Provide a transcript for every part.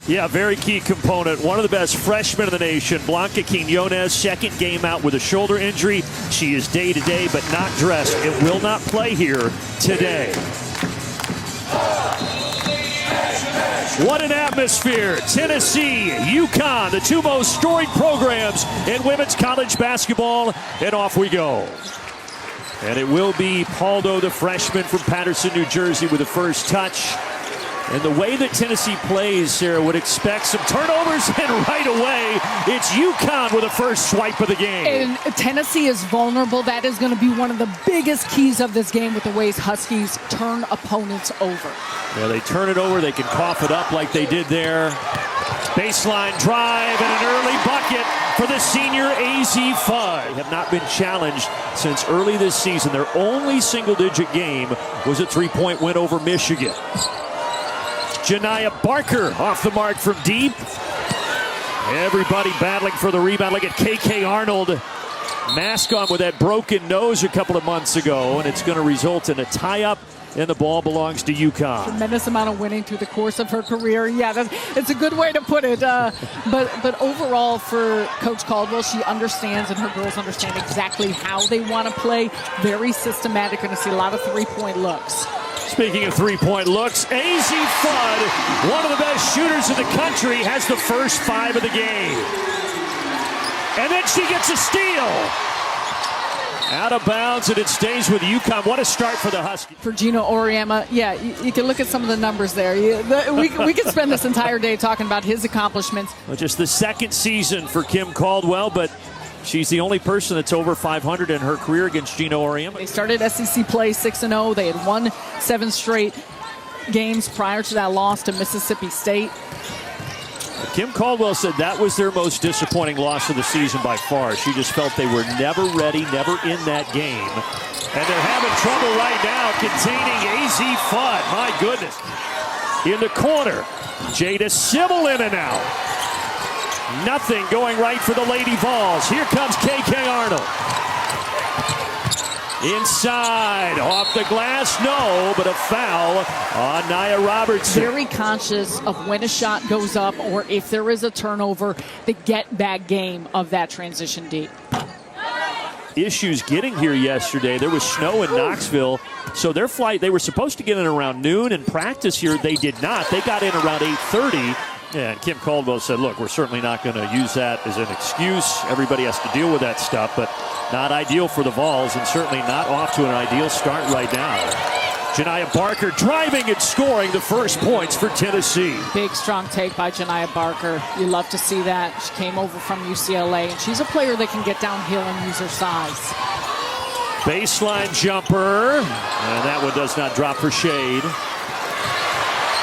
Yeah, very key component. One of the best freshmen in the nation, Blanca Quiñones, second game out with a shoulder injury. She is day-to-day, but not dressed. It will not play here today. What an atmosphere. Tennessee, UConn, the two most storied programs in women's college basketball, and off we go. And it will be Paldo, the freshman from Paterson, New Jersey, with the first touch. And the way that Tennessee plays, Sarah, would expect some turnovers, and right away, it's UConn with the first swipe of the game. And Tennessee is vulnerable. That is going to be one of the biggest keys of this game with the ways Huskies turn opponents over. Yeah, they turn it over. They can cough it up like they did there. Baseline drive and an early bucket for the senior Azzi Fudd. They have not been challenged since early this season. Their only single-digit game was a three-point win over Michigan. Janiyah Barker off the mark from deep. Everybody battling for the rebound. Look at KK Arnold. Mask on with that broken nose a couple of months ago, and it's going to result in a tie-up, and the ball belongs to UConn. Tremendous amount of winning through the course of her career. Yeah, it's a good way to put it. But overall, for Coach Caldwell, she understands, and her girls understand exactly how they want to play. Very systematic. Going to see a lot of three-point looks. Speaking of three-point looks, Azzi Fudd, one of the best shooters in the country, has the first 5 of the game. And then she gets a steal. Out of bounds, and it stays with UConn. What a start for the Huskies. For Gino Auriemma, yeah, you can look at some of the numbers there. We could spend this entire day talking about his accomplishments. Well, just the second season for Kim Caldwell, but she's the only person that's over 500 in her career against Gino Auriemma. They started SEC play 6-0. They had won 7 straight games prior to that loss to Mississippi State. Kim Caldwell said that was their most disappointing loss of the season by far. She just felt they were never ready, never in that game. And they're having trouble right now containing Azzi Fudd. My goodness. In the corner, Jada Sybil in and out. Nothing going right for the Lady Vols. Here comes KK Arnold. Inside, off the glass, no, but a foul on Nia Robertson. Very conscious of when a shot goes up or if there is a turnover, the get-back game of that transition deep. Issues getting here yesterday. There was snow in Knoxville, so their flight, they were supposed to get in around noon, and practice here, they did not. They got in around 8:30. And Kim Caldwell said, look, we're certainly not going to use that as an excuse. Everybody has to deal with that stuff, but not ideal for the Vols, and certainly not off to an ideal start right now. Janiyah Barker driving and scoring the first points for Tennessee. Big, strong take by Janiyah Barker. You love to see that. She came over from UCLA, and she's a player that can get downhill and use her size. Baseline jumper, and that one does not drop for Shade.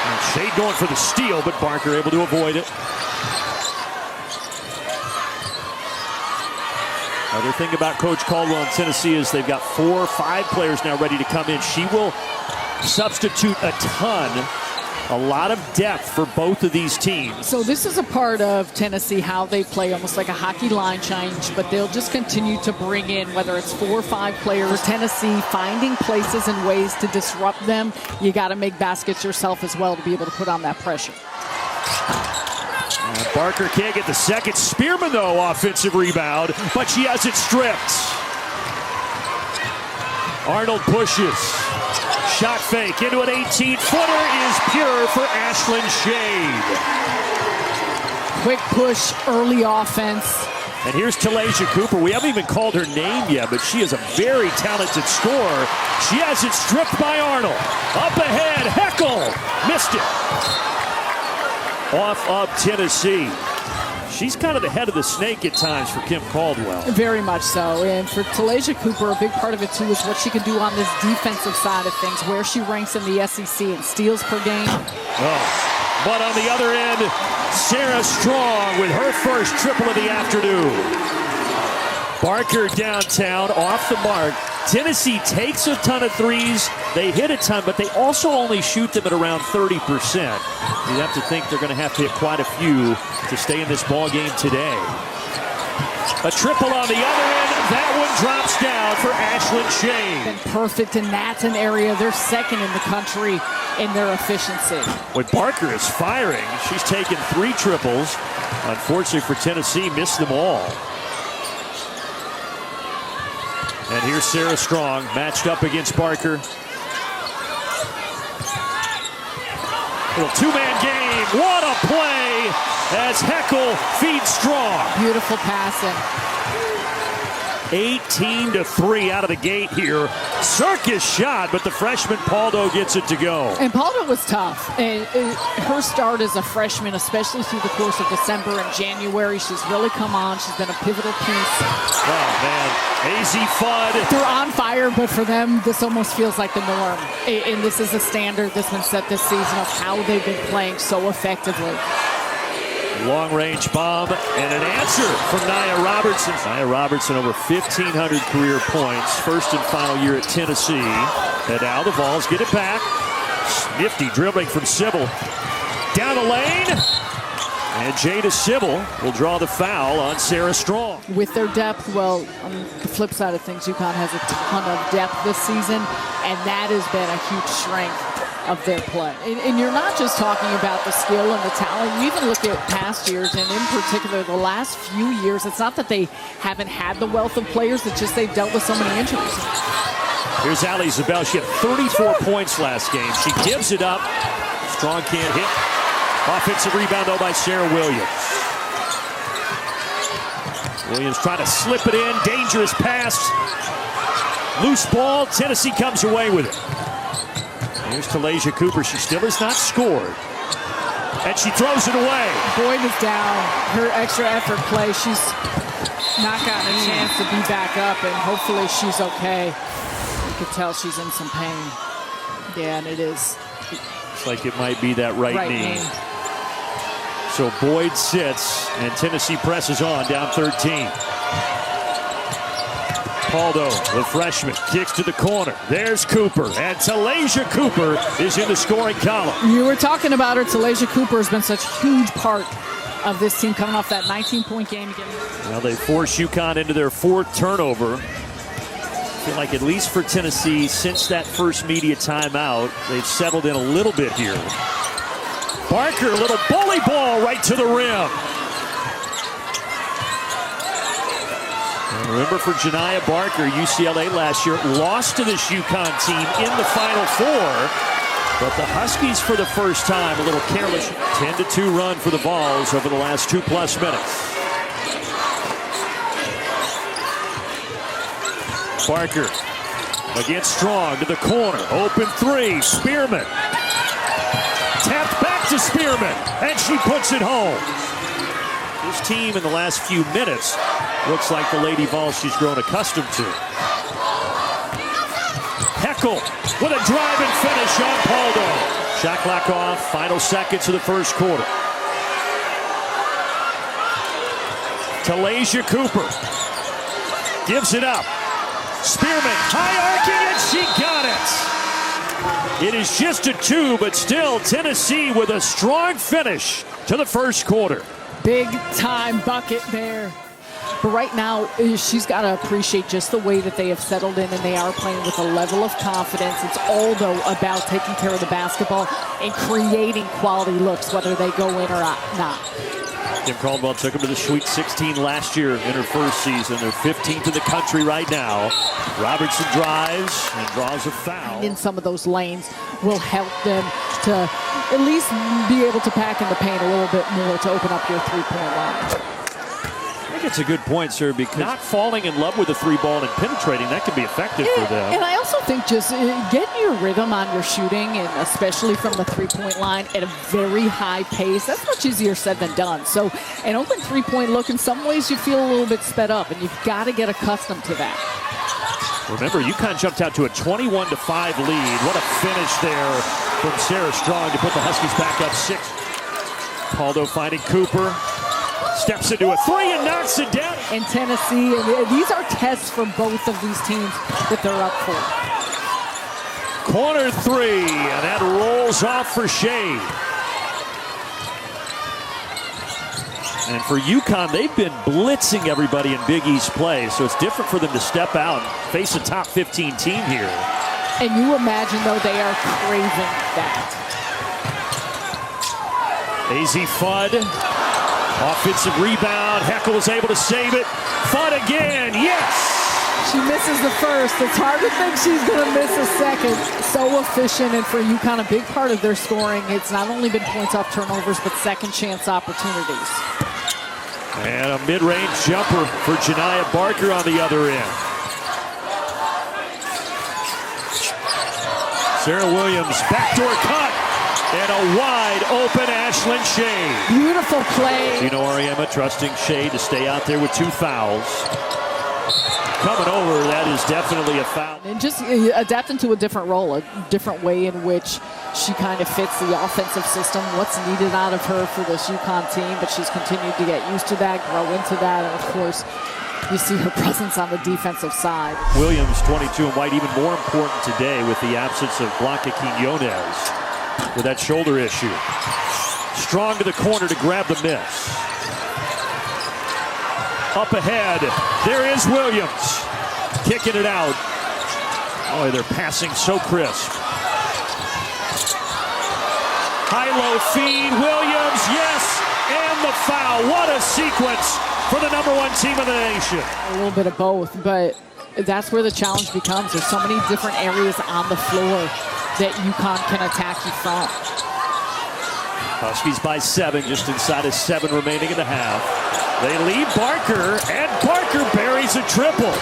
And Shade going for the steal, but Barker able to avoid it. Other thing about Coach Caldwell in Tennessee is they've got 4 or 5 players now ready to come in. She will substitute a ton, a lot of depth for both of these teams. So this is a part of Tennessee, how they play, almost like a hockey line change, but they'll just continue to bring in, whether it's 4 or 5 players. Tennessee finding places and ways to disrupt them. You got to make baskets yourself as well to be able to put on that pressure. Barker can't get the second. Spearman, though, offensive rebound, but she has it stripped. Arnold pushes. Shot fake into an 18-footer is pure for Ashlyn Shade. Quick push, early offense. And here's Talasia Cooper. We haven't even called her name yet, but she is a very talented scorer. She has it stripped by Arnold. Up ahead, Heckel missed it. Off of Tennessee. She's kind of the head of the snake at times for Kim Caldwell. Very much so. And for Talasia Cooper, a big part of it, too, is what she can do on this defensive side of things, where she ranks in the SEC in steals per game. Oh. But on the other end, Sarah Strong with her first triple of the afternoon. Barker downtown, off the mark. Tennessee takes a ton of threes. They hit a ton, but they also only shoot them at around 30%. You have to think they're going to have to hit quite a few to stay in this ball game today. A triple on the other end. That one drops down for Ashlyn Shane. Been perfect, and that's an area they're second in the country in their efficiency. When Barker is firing, she's taken 3 triples. Unfortunately for Tennessee, missed them all. And here's Sarah Strong matched up against Barker. Little two-man game. What a play as Heckel feeds Strong. Beautiful passing. 18-3 out of the gate here. Circus shot, but the freshman Paldo gets it to go. And Paldo was tough. And her start as a freshman, especially through the course of December and January, she's really come on. She's been a pivotal piece. Oh, man. Azzi Fudd. They're on fire, but for them, this almost feels like the norm. And this is a standard that's been set this season of how they've been playing so effectively. Long-range bomb and an answer from Nia Robertson. Nia Robertson over 1,500 career points. First and final year at Tennessee. And now the Vols get it back. Nifty dribbling from Sybil. Down the lane. And Jada Sybil will draw the foul on Sarah Strong. With their depth, well, on the flip side of things, UConn has a ton of depth this season, and that has been a huge strength of their play. And you're not just talking about the skill and the talent. You even look at past years, and in particular the last few years, it's not that they haven't had the wealth of players, it's just they've dealt with so many injuries. Here's Ali Zabel. She had 34 points last game. She gives it up. Strong can't hit. Offensive rebound, though, by Sarah Williams. Williams trying to slip it in. Dangerous pass. Loose ball. Tennessee comes away with it. Here's Talasia Cooper. She still has not scored. And she throws it away. Boyd is down. Her extra effort play, she's not gotten a chance to be back up, and hopefully she's okay. You could tell she's in some pain. Yeah, and it is. Looks like it might be that right knee. So Boyd sits, and Tennessee presses on, down 13. Paldo, the freshman, kicks to the corner. There's Cooper, and Talasia Cooper is in the scoring column. You were talking about her. Talasia Cooper has been such a huge part of this team coming off that 19-point game again. Well, they force UConn into their 4th turnover. I feel like at least for Tennessee, since that first media timeout, they've settled in a little bit here. Barker, a little bully ball right to the rim. And remember, for Janiah Barker, UCLA last year lost to this UConn team in the Final Four. But the Huskies, for the first time, a little careless. 10-2 run for the Vols over the last 2+ minutes. Barker against Strong to the corner. Open 3. Spearman. Tapped back to Spearman. And she puts it home. This team in the last few minutes looks like the Lady Vols she's grown accustomed to. Heckel with a drive and finish on Paldo. Shot clock off. Final seconds of the first quarter. Talasia Cooper gives it up. Spearman, high arcing, and she got it. It is just a 2, but still Tennessee with a strong finish to the first quarter. Big time bucket there. But right now, she's got to appreciate just the way that they have settled in, and they are playing with a level of confidence. It's all, though, about taking care of the basketball and creating quality looks, whether they go in or not. Kim Caldwell took them to the Sweet 16 last year in her first season. They're 15th in the country right now. Robertson drives and draws a foul. In some of those lanes will help them to at least be able to pack in the paint a little bit more to open up your three-point line. I think it's a good point, sir, because not falling in love with the 3-ball and penetrating, that can be effective for them. And I also think just getting your rhythm on your shooting, and especially from the 3-point line at a very high pace, that's much easier said than done. So an open 3-point look, in some ways you feel a little bit sped up, and you've got to get accustomed to that. Remember, UConn jumped out to a 21-5 lead. What a finish there from Sarah Strong to put the Huskies back up 6. Paldo finding Cooper. Steps into a 3 and knocks it down. And Tennessee, and these are tests for both of these teams that they're up for. Corner 3, and that rolls off for Shea. And for UConn, they've been blitzing everybody in Big East play, so it's different for them to step out and face a top 15 team here. And you imagine, though, they are craving that. Azzi Fudd, offensive rebound. Heckel was able to save it. Fudd again, yes! She misses the first. It's hard to think she's going to miss a second. So efficient, and for UConn, a big part of their scoring. It's not only been points off turnovers, but second chance opportunities. And a mid-range jumper for Janiah Barker on the other end. Sarah Williams, backdoor cut, and a wide open Ashlyn Shea. Beautiful play. Gino Auriemma trusting Shea to stay out there with 2 fouls. Coming over, that is definitely a foul. And just adapting to a different role, a different way in which she kind of fits the offensive system, what's needed out of her for this UConn team, but she's continued to get used to that, grow into that, and of course, you see her presence on the defensive side. Williams, 22 and white, even more important today with the absence of Blanca Quiñones with that shoulder issue. Strong to the corner to grab the miss. Up ahead, there is Williams, kicking it out. Boy, they're passing so crisp. High-low feed, Williams, yes, and the foul. What a sequence for the #1 team of the nation. A little bit of both, but that's where the challenge becomes. There's so many different areas on the floor that UConn can attack you from. Huskies by 7, just inside of 7 remaining in the half. They lead Barker, and Barker buries a triple.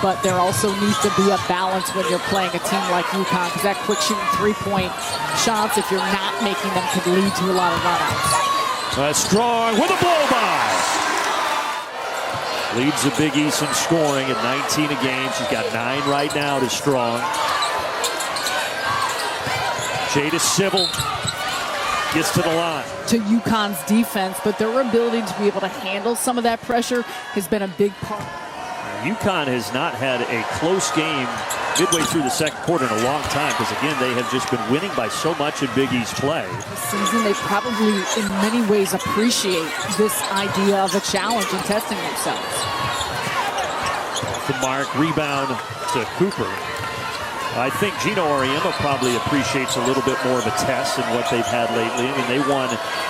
But there also needs to be a balance when you're playing a team like UConn, because that quick shooting 3-point shots, if you're not making them, could lead to a lot of runouts. Strong with a blow-by. Leads the Big East in scoring at 19 a game. She's got 9 right now to Strong. Jada Sybil gets to the line. To UConn's defense, but their ability to be able to handle some of that pressure has been a big part. UConn has not had a close game midway through the second quarter in a long time, because again, they have just been winning by so much in Big East play. This season, they probably in many ways appreciate this idea of a challenge and testing themselves. The mark, rebound to Cooper. I think Gino Auriemma probably appreciates a little bit more of a test than what they've had lately. I mean, they won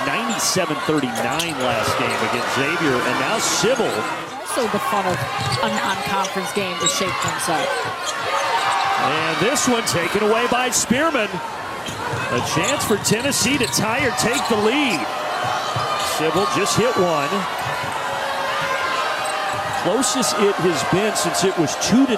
97-39 last game against Xavier, and now Sybil. Also the fun of a non-conference game to shake things up. And this one taken away by Spearman. A chance for Tennessee to tie or take the lead. Sybil just hit one. Closest it has been since it was 2-0.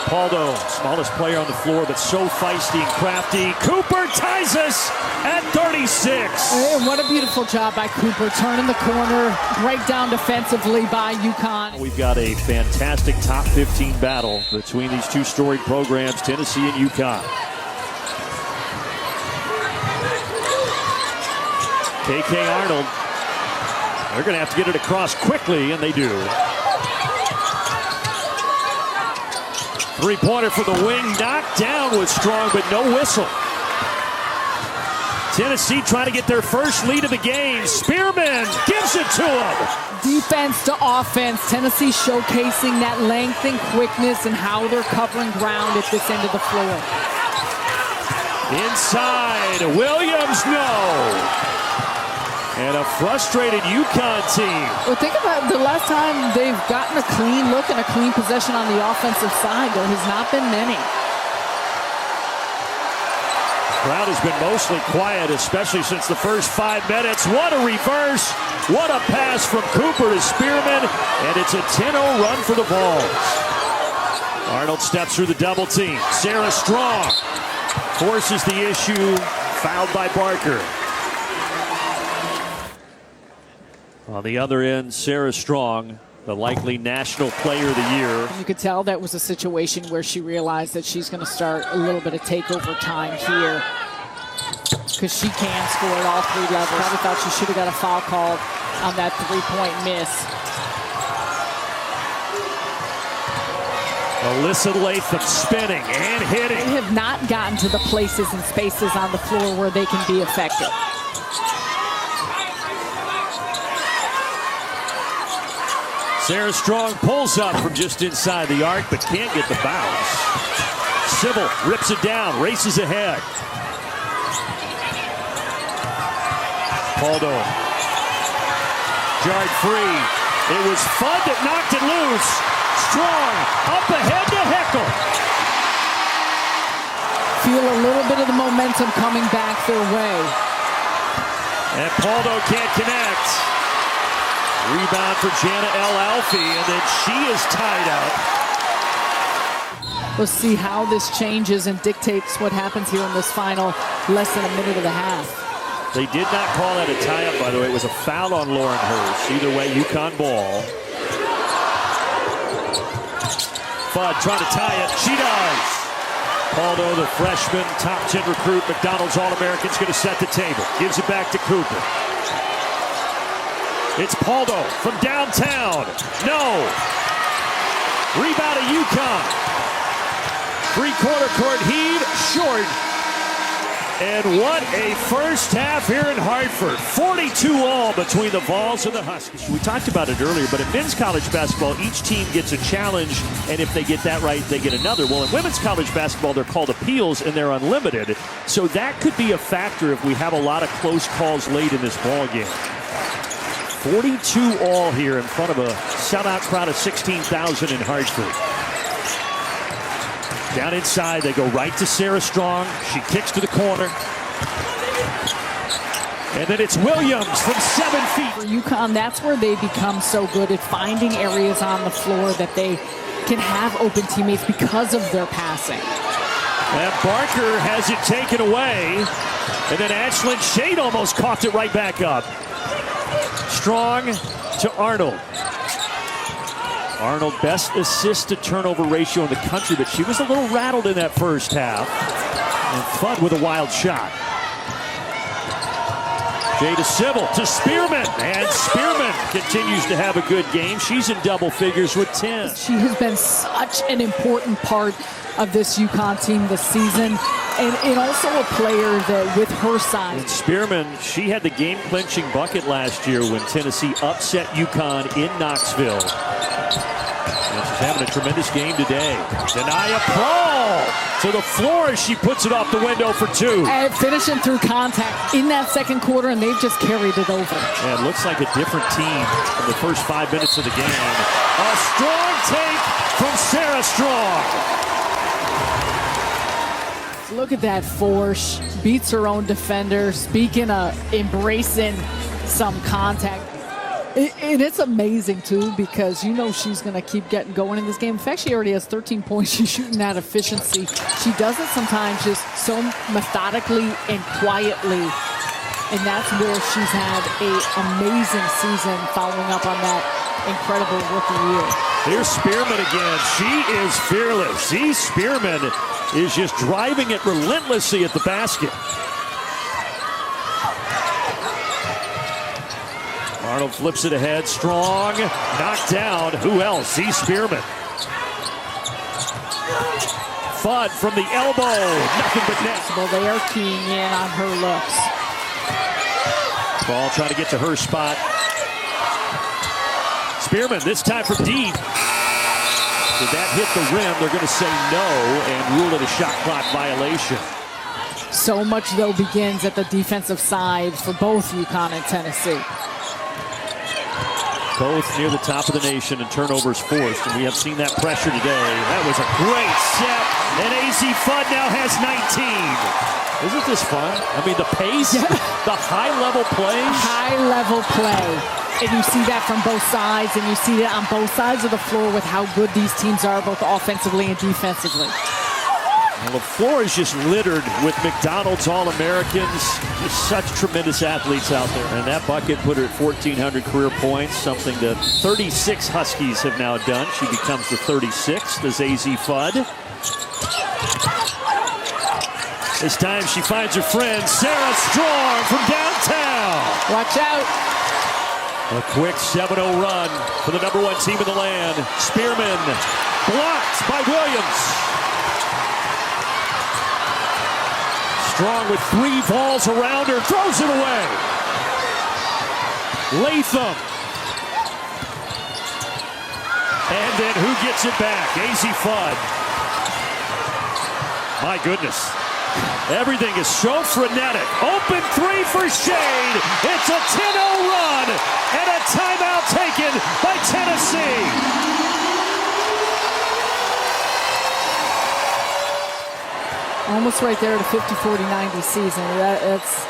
Paldo, smallest player on the floor, but so feisty and crafty. Cooper ties us at 36. And what a beautiful job by Cooper, turning the corner, breakdown defensively by UConn. We've got a fantastic top 15 battle between these two storied programs, Tennessee and UConn. KK Arnold, they're going to have to get it across quickly, and they do. Three-pointer for the wing, knocked down with Strong, but no whistle. Tennessee trying to get their first lead of the game. Spearman gives it to them. Defense to offense. Tennessee showcasing that length and quickness and how they're covering ground at this end of the floor. Inside, Williams, no. And a frustrated UConn team. Well, think about the last time they've gotten a clean look and a clean possession on the offensive side. There has not been many. Crowd has been mostly quiet, especially since the first 5 minutes. What a reverse. What a pass from Cooper to Spearman. And it's a 10-0 run for the Vols. Arnold steps through the double team. Sarah Strong forces the issue. Fouled by Barker. On the other end, Sarah Strong, the likely National Player of the Year. You could tell that was a situation where she realized that she's going to start a little bit of takeover time here, because she can score at all 3 levels. I thought she should have got a foul called on that 3-point miss. Alyssa Latham spinning and hitting. They have not gotten to the places and spaces on the floor where they can be effective. Sarah Strong pulls up from just inside the arc, but can't get the bounce. Sybil rips it down, races ahead. Paldo. Jarred free. It was Fudd that knocked it loose. Strong up ahead to Heckle. Feel a little bit of the momentum coming back their way. And Paldo can't connect. Rebound for Jana El Alfie, and then she is tied up. We'll see how this changes and dictates what happens here in this final less than a minute and a half. They did not call that a tie-up, by the way. It was a foul on Lauren Hurst. Either way, UConn ball. Fudd trying to tie it. She does. Paldo, the freshman, top 10 recruit, McDonald's All-American, is going to set the table. Gives it back to Cooper. It's Paldo from downtown. No. Rebound of UConn. Three-quarter court heave, short. And what a first half here in Hartford. 42-all between the Vols and the Huskies. We talked about it earlier, but in men's college basketball, each team gets a challenge, and if they get that right, they get another. Well, in women's college basketball, they're called appeals, and they're unlimited. So that could be a factor if we have a lot of close calls late in this ball game. 42-all here in front of a sellout crowd of 16,000 in Hartford. Down inside, they go right to Sarah Strong. She kicks to the corner. And then it's Williams from 7 feet. For UConn, that's where they become so good at finding areas on the floor that they can have open teammates because of their passing. And Barker has it taken away. And then Ashlyn Shade almost coughed it right back up. Strong to Arnold. Arnold, best assist to turnover ratio in the country, but she was a little rattled in that first half. And Fudd with a wild shot. Jay to Sybil to Spearman, and Spearman continues to have a good game. She's in double figures with 10. She has been such an important part of this UConn team this season, and also a player that with her size. And Spearman, she had the game-clinching bucket last year when Tennessee upset UConn in Knoxville. And she's having a tremendous game today. Denia Prawl to the floor as she puts it off the window for 2. And finishing through contact in that second quarter, and they've just carried it over. Yeah, it looks like a different team in the first 5 minutes of the game. A strong take from Sarah Strong. Look at that force. Beats her own defender. Speaking of embracing some contact. And it's amazing, too, because you know she's going to keep getting going in this game. In fact, she already has 13 points. She's shooting that efficiency. She does it sometimes just so methodically and quietly. And that's where she's had an amazing season following up on that incredible rookie year. Here's Spearman again. She is fearless. Z Spearman is just driving it relentlessly at the basket. Arnold flips it ahead. Strong. Knocked down. Who else? Z Spearman. Fudd from the elbow. Nothing but net. Well, they are keying in on her looks. Ball trying to get to her spot. Spearman, this time for deep. Did that hit the rim? They're going to say no and rule it a shot clock violation. So much, though, begins at the defensive side for both UConn and Tennessee. Both near the top of the nation and turnovers forced, and we have seen that pressure today. That was a great set, and Azzi Fudd now has 19. Isn't this fun? I mean, the pace, the high-level play. High-level play. And you see that from both sides, and you see that on both sides of the floor with how good these teams are, both offensively and defensively. Well, the floor is just littered with McDonald's All-Americans. Just such tremendous athletes out there. And that bucket put her at 1,400 career points, something that 36 Huskies have now done. She becomes the 36th as Azzi Fudd. This time she finds her friend, Sarah Strong from downtown. Watch out. A quick 7-0 run for the #1 team in the land. Spearman Blocked by Williams. Strong with 3 balls around her, throws it away. Latham. And then who gets it back? Azzi Fudd. My goodness. Everything is so frenetic. Open 3 for Shade. It's a 10-0 run and a timeout taken by Tennessee. Almost right there to 50-40-90 season. That's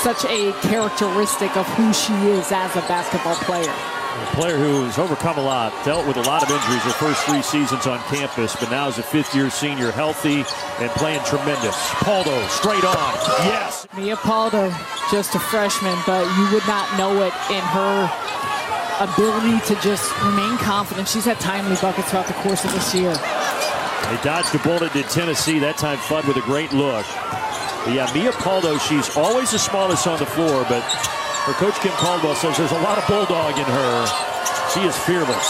such a characteristic of who she is as a basketball player. A player who has overcome a lot, dealt with a lot of injuries her first 3 seasons on campus, but now is a 5th-year senior, healthy and playing tremendous. Paldo straight on. Yes. Mia Paldo, just a freshman, but you would not know it in her ability to just remain confident. She's had timely buckets throughout the course of this year. They dodged a bullet in Tennessee. That time Fudd with a great look. But yeah, Mia Paldo, she's always the smallest on the floor, but her coach Kim Caldwell says there's a lot of bulldog in her. She is fearless.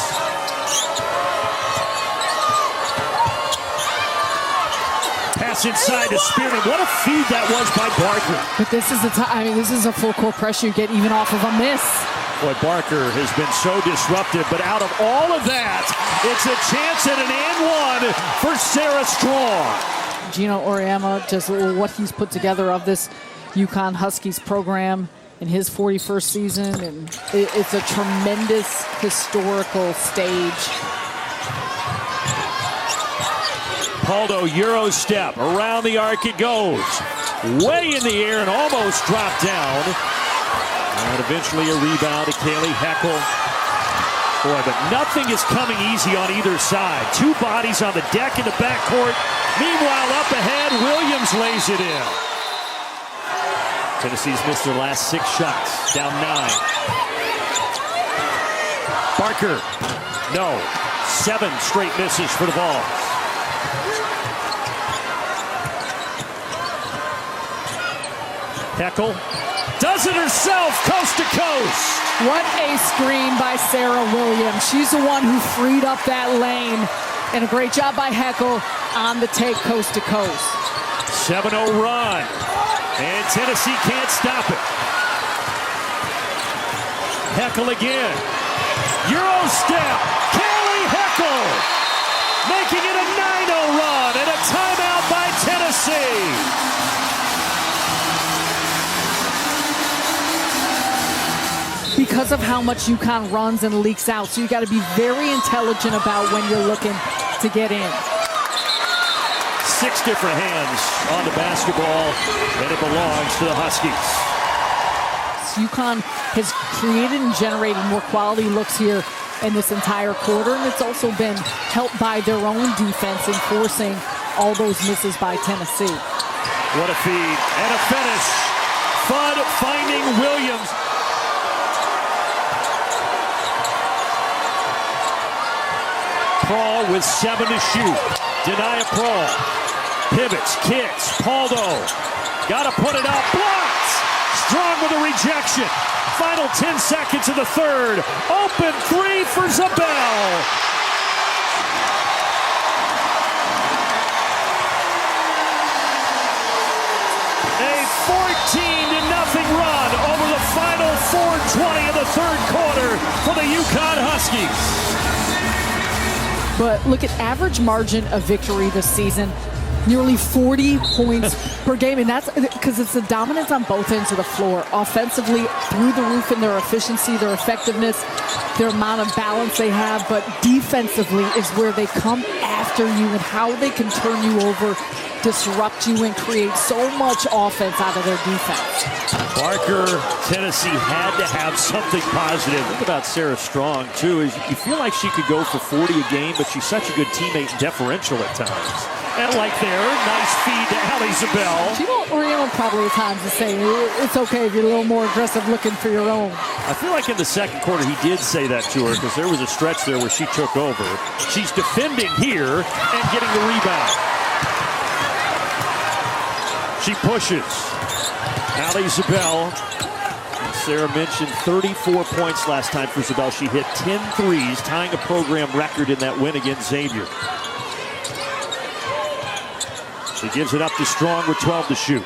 Pass inside to Spearman. What a feed that was by Barker. But this is this is a full court pressure you get even off of a miss. Boy, Barker has been so disruptive, but out of all of that, it's a chance at an and 1 for Sarah Strong. Gino Auriemma, just what he's put together of this UConn Huskies program in his 41st season, and it's a tremendous historical stage. Paldo, Euro step, around the arc it goes. Way in the air and almost dropped down. And eventually a rebound to Kaylee Heckel. Boy, but nothing is coming easy on either side. 2 bodies on the deck in the backcourt. Meanwhile, up ahead, Williams lays it in. Tennessee's missed their last 6 shots, down 9. Barker, no. 7 straight misses for the ball. Heckel does it herself, coast to coast. What a screen by Sarah Williams. She's the one who freed up that lane. And a great job by Heckel on the take coast to coast. 7-0 run. And Tennessee can't stop it. Heckel again. Euro step. Kaylee Heckel making it a 9-0 run and a timeout by Tennessee. Because of how much UConn runs and leaks out. So you got to be very intelligent about when you're looking to get in. 6 different hands on the basketball, and it belongs to the Huskies. So UConn has created and generated more quality looks here in this entire quarter, and it's also been helped by their own defense in forcing all those misses by Tennessee. What a feed and a finish. Fudd finding Williams. Prawl with 7 to shoot. Deny a Prawl. Pivots, kicks, Paldo. Gotta put it up, blocked! Strong with a rejection. Final 10 seconds of the third. Open 3 for Zabel. A 14-0 run over the final 4:20 of the third quarter for the UConn Huskies. But look at average margin of victory this season. Nearly 40 points per game, and that's because it's the dominance on both ends of the floor. Offensively, through the roof in their efficiency, their effectiveness, their amount of balance they have, but defensively is where they come after you and how they can turn you over, disrupt you, and create so much offense out of their defense. Barker, Tennessee had to have something positive. Think about Sarah Strong, too. You feel like she could go for 40 a game, but she's such a good teammate and deferential at times. And like there, nice feed to Allie Zabel. You know, Auriemma probably at times is saying it's okay if you're a little more aggressive looking for your own. I feel like in the second quarter he did say that to her because there was a stretch there where she took over. She's defending here and getting the rebound. She pushes. Allie Zabel Sarah mentioned 34 points last time for Isabel. She hit 10 threes, tying a program record in that win against Xavier. She gives it up to Strong with 12 to shoot.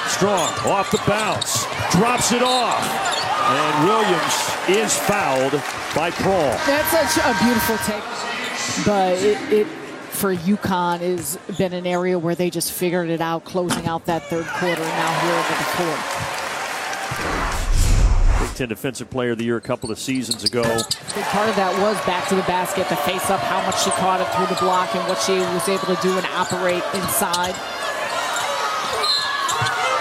Strong off the bounce, drops it off, and Williams is fouled by Prawl. That's such a beautiful take, but it for UConn has been an area where they just figured it out, closing out that third quarter, and now here into the fourth. Big Ten Defensive Player of the Year a couple of seasons ago. Big part of that was back to the basket, the face-up, how much she caught it through the block, and what she was able to do and operate inside.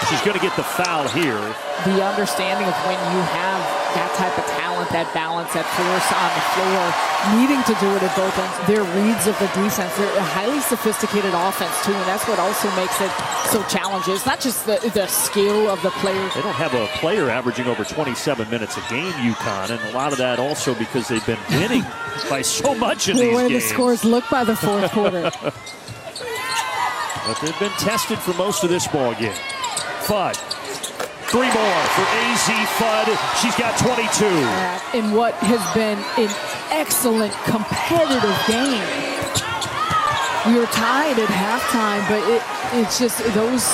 She's going to get the foul here. The understanding of when you have that type of talent, that balance, that force on the floor, needing to do it at both ends. Their reads of the defense, they're a highly sophisticated offense too, and that's what also makes it so challenging. It's not just the skill of the players. They don't have a player averaging over 27 minutes a game, UConn, and a lot of that also because they've been winning by so much in these games. The way the scores look by the fourth quarter. But they've been tested for most of this ball game. Fudd. 3 more for AZ Fudd. She's got 22. In what has been an excellent competitive game. We were tied at halftime, but it's just those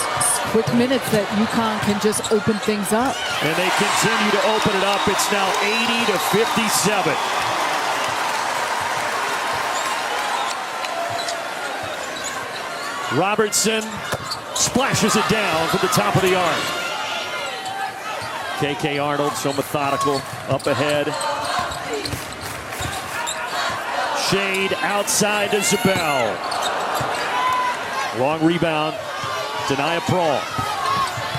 quick minutes that UConn can just open things up. And they continue to open it up. It's now 80 to 57. Robertson splashes it down from the top of the arc. KK Arnold, so methodical, up ahead. Shade outside to Zabel. Long rebound, Denia Prawl.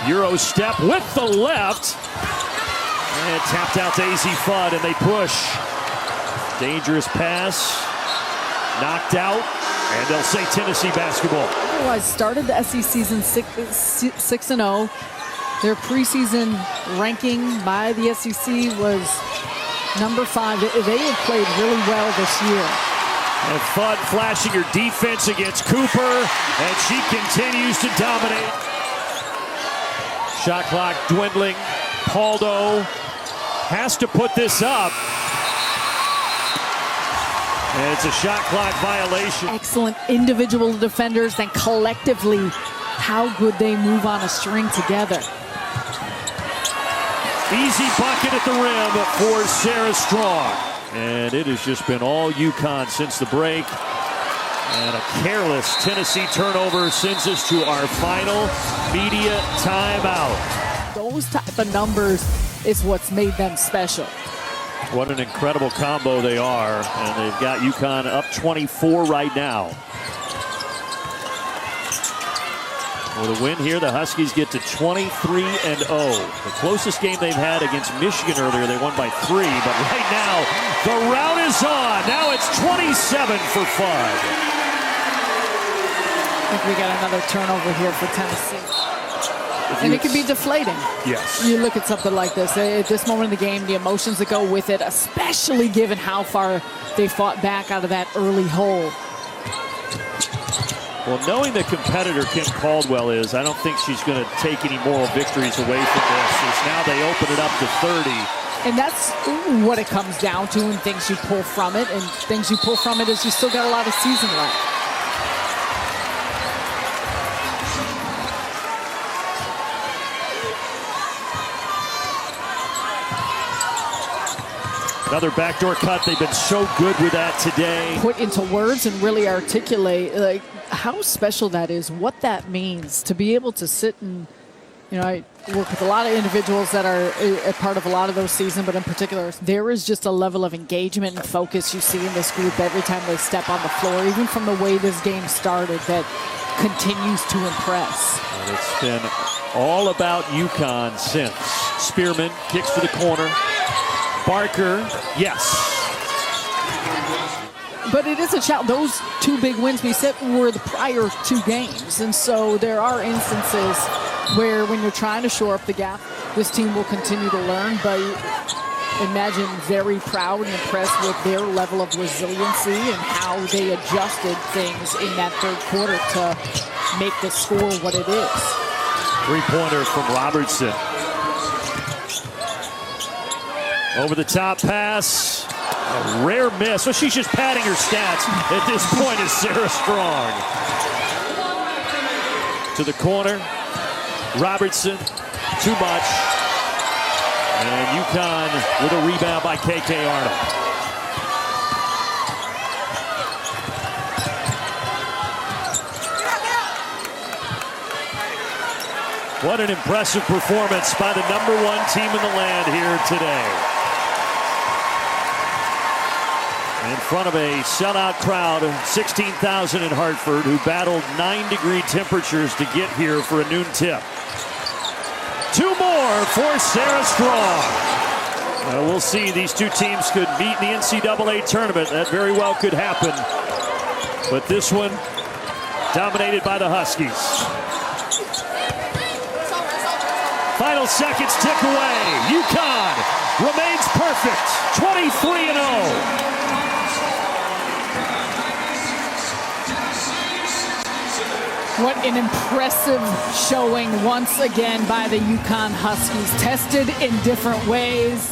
Euro step with the left. And tapped out to AZ Fudd, and they push. Dangerous pass, knocked out, and they'll say Tennessee basketball. Otherwise, started the SEC season 6-0. Their preseason ranking by the SEC was number 5. They have played really well this year. And Fudd flashing her defense against Cooper, and she continues to dominate. Shot clock dwindling. Paldo has to put this up. And it's a shot clock violation. Excellent individual defenders, then collectively, how good they move on a string together. Easy bucket at the rim for Sarah Strong. And it has just been all UConn since the break. And a careless Tennessee turnover sends us to our final media timeout. Those type of numbers is what's made them special. What an incredible combo they are. And they've got UConn up 24 right now. With a win here, the Huskies get to 23-0. The closest game they've had against Michigan earlier, they won by 3. But right now, the rout is on. Now it's 27 for Fudd. I think we got another turnover here for Tennessee. And it can be deflating. Yes. You look at something like this. At this moment in the game, the emotions that go with it, especially given how far they fought back out of that early hole. Well, knowing the competitor Kim Caldwell is, I don't think she's going to take any moral victories away from this. As now they open it up to 30. And that's what it comes down to, and things you pull from it. And things you pull from it is you still got a lot of season left. Another backdoor cut. They've been so good with that today. Put into words and really articulate like how special that is, what that means to be able to sit and, you know, I work with a lot of individuals that are a part of a lot of those seasons, but in particular, there is just a level of engagement and focus you see in this group every time they step on the floor, even from the way this game started, that continues to impress. And it's been all about UConn since. Spearman kicks to the corner. Barker, yes. But it is a challenge. Those 2 big wins we said were the prior 2 games. And so there are instances where when you're trying to shore up the gap, this team will continue to learn. But imagine very proud and impressed with their level of resiliency and how they adjusted things in that third quarter to make the score what it is. Three-pointer from Robertson. Over the top pass. A rare miss. Well, she's just padding her stats at this point is Sarah Strong. To the corner. Robertson. Too much. And UConn with a rebound by KK Arnold. What an impressive performance by the #1 team in the land here today. In front of a sellout crowd of 16,000 in Hartford who battled 9-degree temperatures to get here for a noon tip. 2 more for Sarah Strong. We'll see. These two teams could meet in the NCAA tournament. That very well could happen. But this one dominated by the Huskies. Final seconds tick away. UConn remains perfect. 23-0. What an impressive showing once again by the UConn Huskies. Tested in different ways.